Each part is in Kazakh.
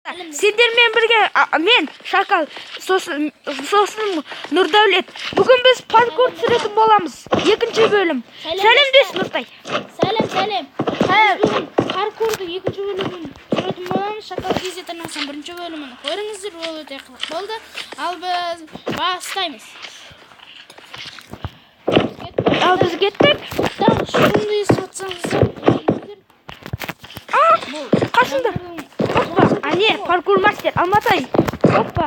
Сендермен бірге мен Шакал, сосын Нұрдәулет. Бүгін біз паркур түсіретін боламыз. Екінші бөлім. Сәлем дес, Нұртай. Сәлем. Бүгін паркурды екінші бөлімін түсіретін боламыз. Шакал KZ арнасының бірінші бөлімін көріңіздер, ол өте қызық болды. Ал біз бастаймыз. Ал біз кеттік. Шырынды естіп Қасында. Опа, не, паркур мастер, Алматай. Опа.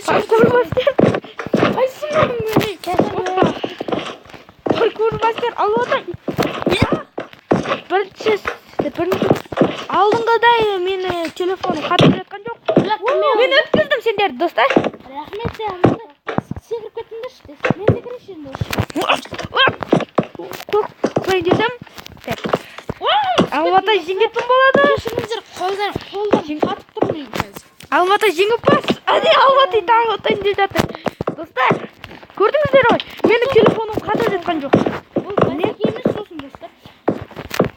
Паркур мастер. Паркур мастер, Алматай. Бірінші алдыңғыдай мені телефоным қатып жатқан жоқ. Мен өткіздім сендерді, достар. Рахмет сен, Алматай. Секіріп кеттіңдерші. Мен секіріп енді. Көй дедім. Алматай жеңетін болады. Кешіріңіздер, қолдан қатып тұрмын қазір. Алматай жеңіп бас. Әне Алматай тағы отайын деп жатыр. Достар, көрдіңіздер ғой? Менің телефоным қатып жатқан жоқ. Ол бәсек емес сосын, достар.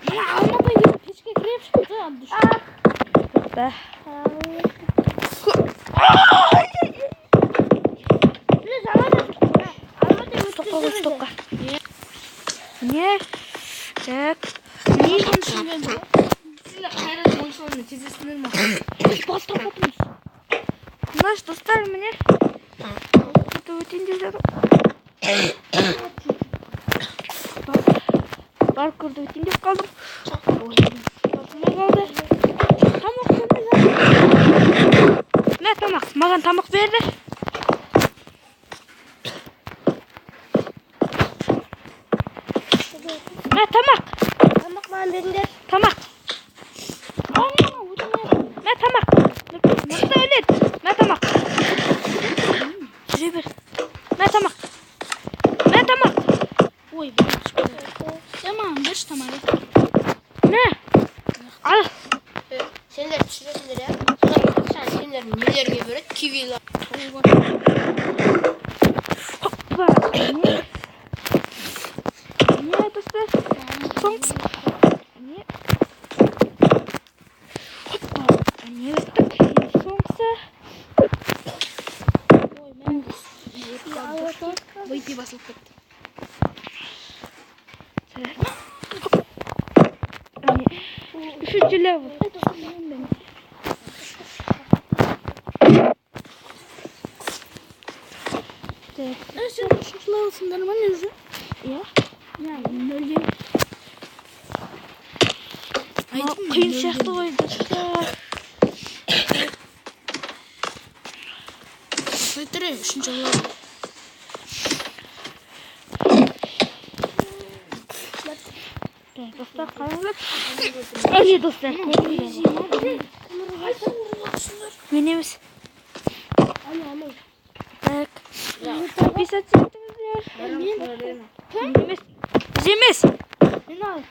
Мына Алматай пешке кіріп шықты, Абдуш. Стоққа. Не? Так. Наш достар міне. Өтейін деп жатыр. Паркурды өтейін деп қалдым. Мә тамақ. Маған тамақ берді. Мә тамақ. Тамақ маған беріңдер. Тамақ. Мә тамақ. Нұрдәулет. Мә тамақ. Жүре бер. Мә тамақ. Мә тамақ. Ой, сен маған берші тамақ. Мә. Ал. Сендер түсіретіндер, ja? Сендер нелерге береді? Кивилар. Hoppa. Не, достар. Соңғысы. Не. Hoppa. Не өттік. Соңғысы. Ой, мен выйти басылып кетті. Үшінші левел. Сен үшінші левелсіңдер ма не уже? Иә. Нөлден. Қиын сияқты ғой, достар. Сөйтірі, үшінші левел. Достар, қараңыз. Әне, достар. Мен емес. Так. Писать сеттіңіздер. Мен емес. Біз емес. Мен ал.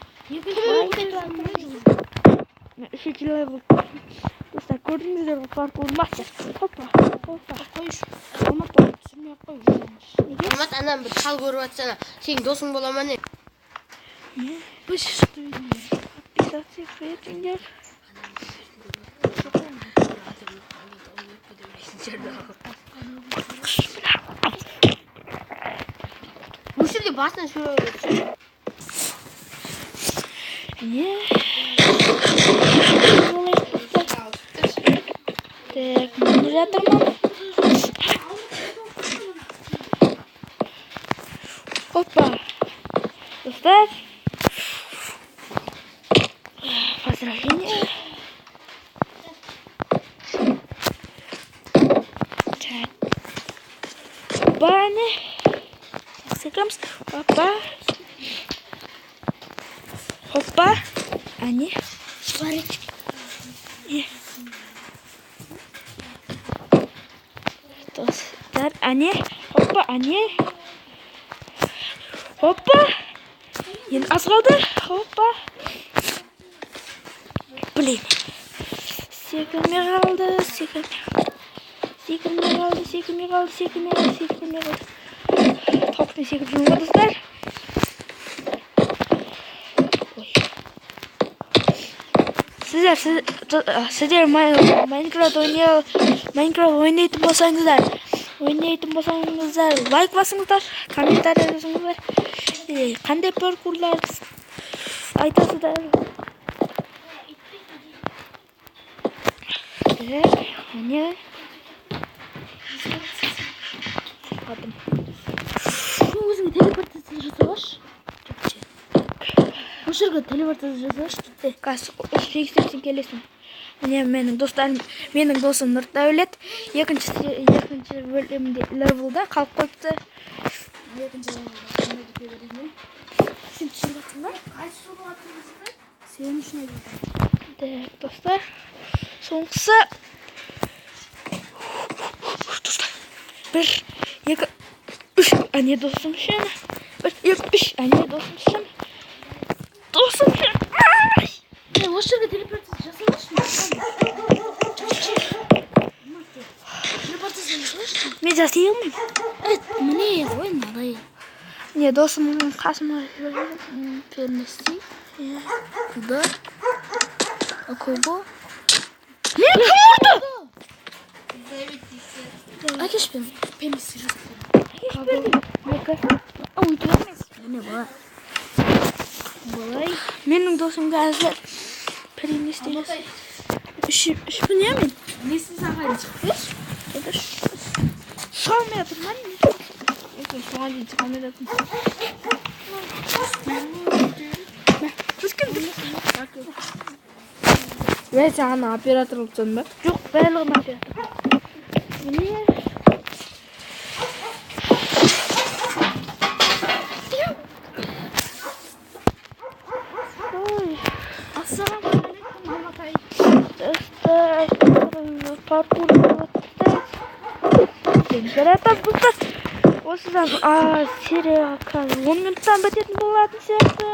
Үшінші левел. Достар, көрдіңіздер ғой, паркур мастер. Хоппа. Қойшы. Алмат түсірмей қой. Алмат, анам бір шал көріп атсана. Сен досың бола ма не? Біз шықты бейдіңдер. Писать сеттіңіздер. Өшірде басын сөйлеу. Не? Так, мен жатырмын. Опа. Достар. Поздравления. Так. Баня. Секамс. Опа. Опа. Они. Смотрите. Достар, они. Опа, они. Опа. Енді аз қалды. Опа. Блин. Секірмей қалды. Топтың секіріп жүрмі, достар. Sizler Minecraft oynayıp bolsаңыздар, лайк басыңыздар, комментарий жазыңыздар. Қандай паркурлар айтасыздар? Міне Адым. Өзіңе телепортация жасалаш. Осы жерге телепортация жасалаш. Қазір регистрациядан келесің. Міне менің досым Нұрдәулет екінші бөлімде левелда қалып қойыпты. Сен түсіріп жатсың ба? Қайсы суды атырғызды? Сен үшін айтып. Достар, соңғысы 1, 2, 3. Әне досым үшін. 1, 2, 3. Әне досым үшін. Осы жерге телепортация жасалаш. Телепортация жасалаш. Мен жасай алмаймын. Міне ғой мынадай. Не досымның қасыма перенести. Куда? Кого? Мен кім ұрды? Әкешпен перенести жасап. Міне бала. Балай. Менің досым қазір перенести жасай. Үш міне мен? Несін саған çıkmış? Шалмай жатырмын. Соған дейін çıkamay жатырмын. Біз кімдік? Мен саған оператор ұлтсын ба? Жоқ, барлығын оператор. Міне. Ассалаумағалейкум, Алматай. Паркур температура бұлтас. Осыдан серия 10 минуттан бітетін болатын сияқты.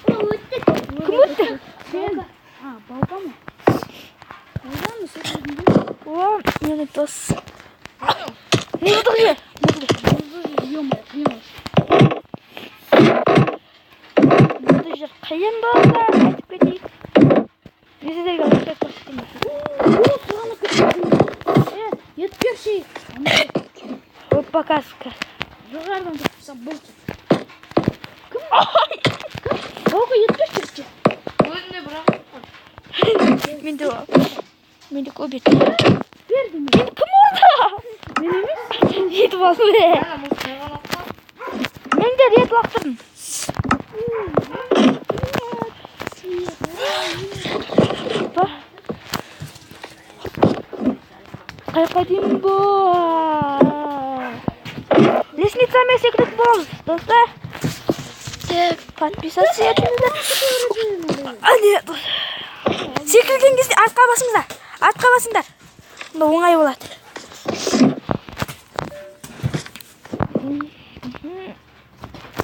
Кім өтті? Сен. Балға ма? Балға ма? О, менің дос. Не бұдық же? Бұды жер қиын болды, айтып кетейік. Несіздерге өтіп көрсетейін. Соғаны көттердім. Ет берші. Опа, каска. Жоғардан көттерсем болды. Кім? Балға ет берші. Өзіне бірақ. Менде көбет. Бердім. Мен кім орда? Мен емес. Етіп алды. Мен де рет лақтырдым. Қайқа деймін бұл. Лесницамен секрет боламыз, достар. Подписаться етіңіздер. Әне, секірген кезде артқа басыңыздар. Артқа басыңдар. Бұнда оңай болады.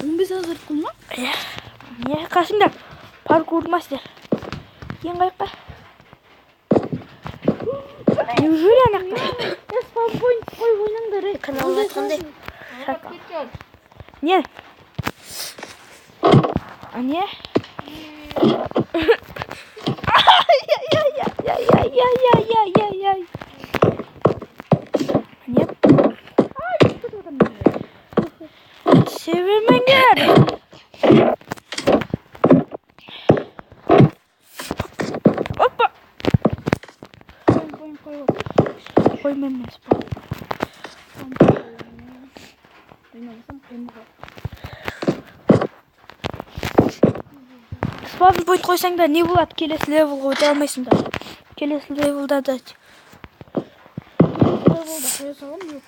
15 азыр құлма? Не қасыңдар? Паркур мастер. Ең қайыққа. Неужели анақта? Спаунпойнт қой ойнаңдар. Канал айтқандай. Не? Не? Ай-яй-яй-яй-яй-яй-яй-яй-яй. Нет. Sevilmenger. Hoppa. Koymayayım spawn. Spawn point koysang da ne болады? Келесі levelға өте алмайсыңдар. Келесі levelда да. Levelда қоя салам жоқ.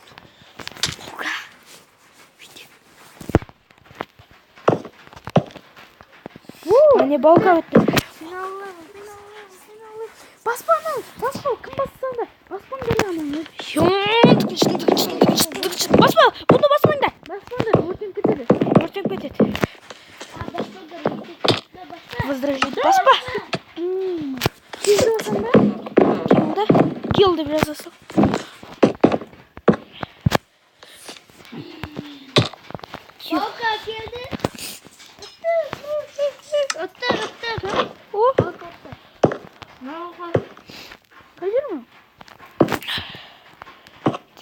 Міне балға өтті. Баспаны, кім бассаңда? Баспан келе аман. Баспа, бұны баспаңдар. Баспанда өртеніп кетеді. Өртеніп кетеді. Возражить баспа. kill деп жазасың. Волка келді. Өтті. О, қайдыр ма?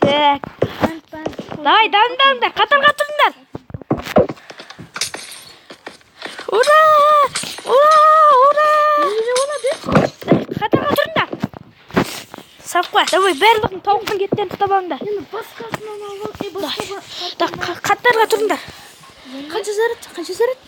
Так. Давай, дамдар, қатарға тұрыңдар. Ура! Қатарға тұрыңдар. Сапқа, давай, барлығын тауықтың кеттен тұтап алыңдар. Енді басқасынан алып, басқа. Қатарға тұрыңдар. Қанша зарет?